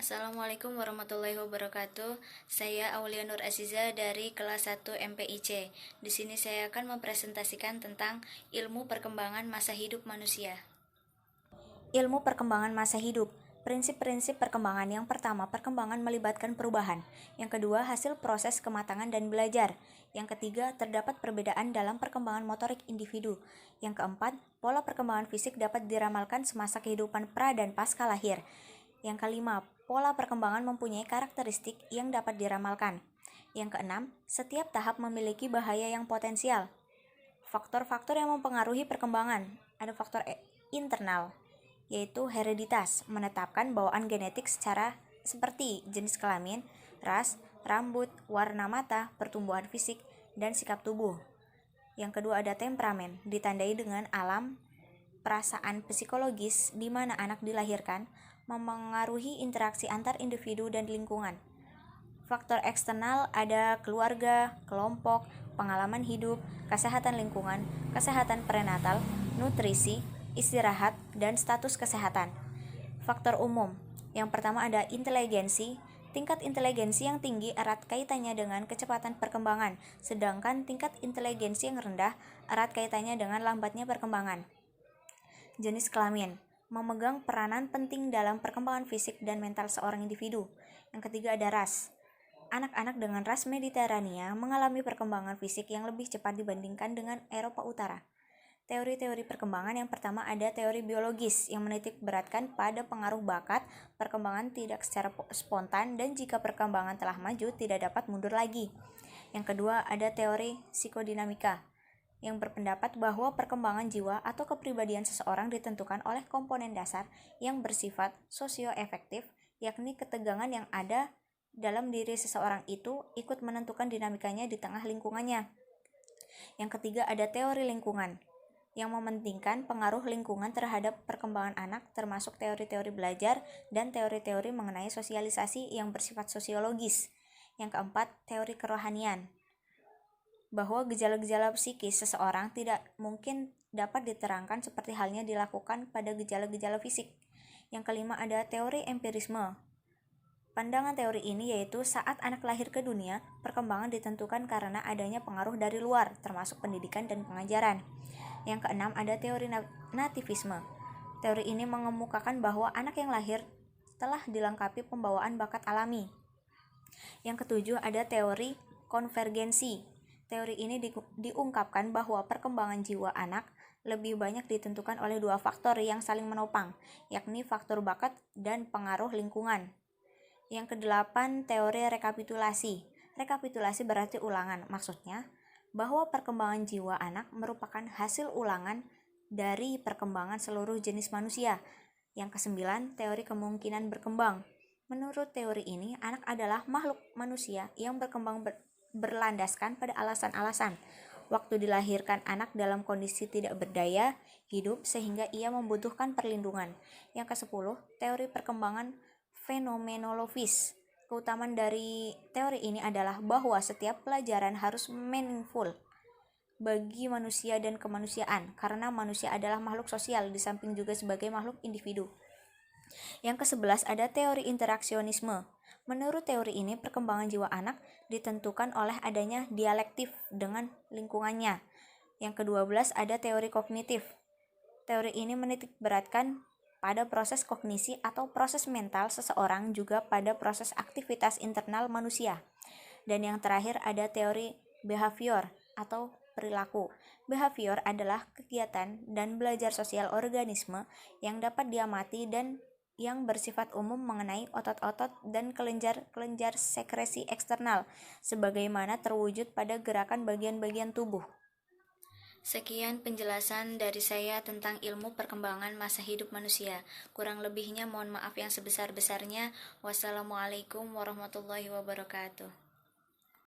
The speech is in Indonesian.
Assalamualaikum warahmatullahi wabarakatuh. Saya Aulia Nur Aziza dari kelas 1 MPIC. Di sini saya akan mempresentasikan tentang ilmu perkembangan masa hidup manusia. Ilmu perkembangan masa hidup. Prinsip-prinsip perkembangan. Yang pertama, perkembangan melibatkan perubahan. Yang kedua, hasil proses kematangan dan belajar. Yang ketiga, terdapat perbedaan dalam perkembangan motorik individu. Yang keempat, pola perkembangan fisik dapat diramalkan semasa kehidupan pra dan pasca lahir. Yang kelima, pola perkembangan mempunyai karakteristik yang dapat diramalkan. Yang keenam, setiap tahap memiliki bahaya yang potensial. Faktor-faktor yang mempengaruhi perkembangan. Ada faktor internal, yaitu hereditas, menetapkan bawaan genetik seperti jenis kelamin, ras, rambut, warna mata, pertumbuhan fisik, dan sikap tubuh. Yang kedua ada temperamen, ditandai dengan alam perasaan psikologis di mana anak dilahirkan memengaruhi interaksi antar individu dan lingkungan. Faktor eksternal ada keluarga, kelompok, pengalaman hidup, kesehatan lingkungan, kesehatan prenatal, nutrisi, istirahat, dan status kesehatan. Faktor umum. Yang pertama ada inteligensi. Tingkat inteligensi yang tinggi erat kaitannya dengan kecepatan perkembangan, sedangkan tingkat inteligensi yang rendah erat kaitannya dengan lambatnya perkembangan. Jenis kelamin memegang peranan penting dalam perkembangan fisik dan mental seorang individu. Yang ketiga ada ras. Anak-anak dengan ras Mediterania mengalami perkembangan fisik yang lebih cepat dibandingkan dengan Eropa Utara. Teori-teori perkembangan yang pertama ada teori biologis yang menitik beratkan pada pengaruh bakat, perkembangan tidak secara spontan, dan jika perkembangan telah maju tidak dapat mundur lagi. Yang kedua ada teori psikodinamika yang berpendapat bahwa perkembangan jiwa atau kepribadian seseorang ditentukan oleh komponen dasar yang bersifat sosioefektif, yakni ketegangan yang ada dalam diri seseorang itu ikut menentukan dinamikanya di tengah lingkungannya. Yang ketiga ada teori lingkungan yang mementingkan pengaruh lingkungan terhadap perkembangan anak, termasuk teori-teori belajar dan teori-teori mengenai sosialisasi yang bersifat sosiologis. Yang keempat, teori kerohanian, bahwa gejala-gejala psikis seseorang tidak mungkin dapat diterangkan seperti halnya dilakukan pada gejala-gejala fisik. Yang kelima ada teori empirisme. Pandangan teori ini yaitu saat anak lahir ke dunia, perkembangan ditentukan karena adanya pengaruh dari luar, termasuk pendidikan dan pengajaran. Yang keenam ada teori nativisme. Teori ini mengemukakan bahwa anak yang lahir telah dilengkapi pembawaan bakat alami. Yang ketujuh ada teori konvergensi. Teori ini diungkapkan bahwa perkembangan jiwa anak lebih banyak ditentukan oleh dua faktor yang saling menopang, yakni faktor bakat dan pengaruh lingkungan. Yang kedelapan, teori rekapitulasi. Rekapitulasi berarti ulangan, maksudnya bahwa perkembangan jiwa anak merupakan hasil ulangan dari perkembangan seluruh jenis manusia. Yang kesembilan, teori kemungkinan berkembang. Menurut teori ini, anak adalah makhluk manusia yang berkembang berlandaskan pada alasan-alasan. Waktu dilahirkan anak dalam kondisi tidak berdaya hidup sehingga ia membutuhkan perlindungan. Yang ke-10, teori perkembangan fenomenologis. Keutamaan dari teori ini adalah bahwa setiap pelajaran harus meaningful bagi manusia dan kemanusiaan, karena manusia adalah makhluk sosial di samping juga sebagai makhluk individu. Yang ke-11 ada teori interaksionisme. Menurut teori ini, perkembangan jiwa anak ditentukan oleh adanya dialektif dengan lingkungannya. Yang ke-12 ada teori kognitif. Teori ini menitik beratkan pada proses kognisi atau proses mental seseorang, juga pada proses aktivitas internal manusia. Dan yang terakhir ada teori behavior atau perilaku. Behavior adalah kegiatan dan belajar sosial organisme yang dapat diamati dan yang bersifat umum mengenai otot-otot dan kelenjar-kelenjar sekresi eksternal, sebagaimana terwujud pada gerakan bagian-bagian tubuh. Sekian penjelasan dari saya tentang ilmu perkembangan masa hidup manusia. Kurang lebihnya mohon maaf yang sebesar-besarnya. Wassalamualaikum warahmatullahi wabarakatuh.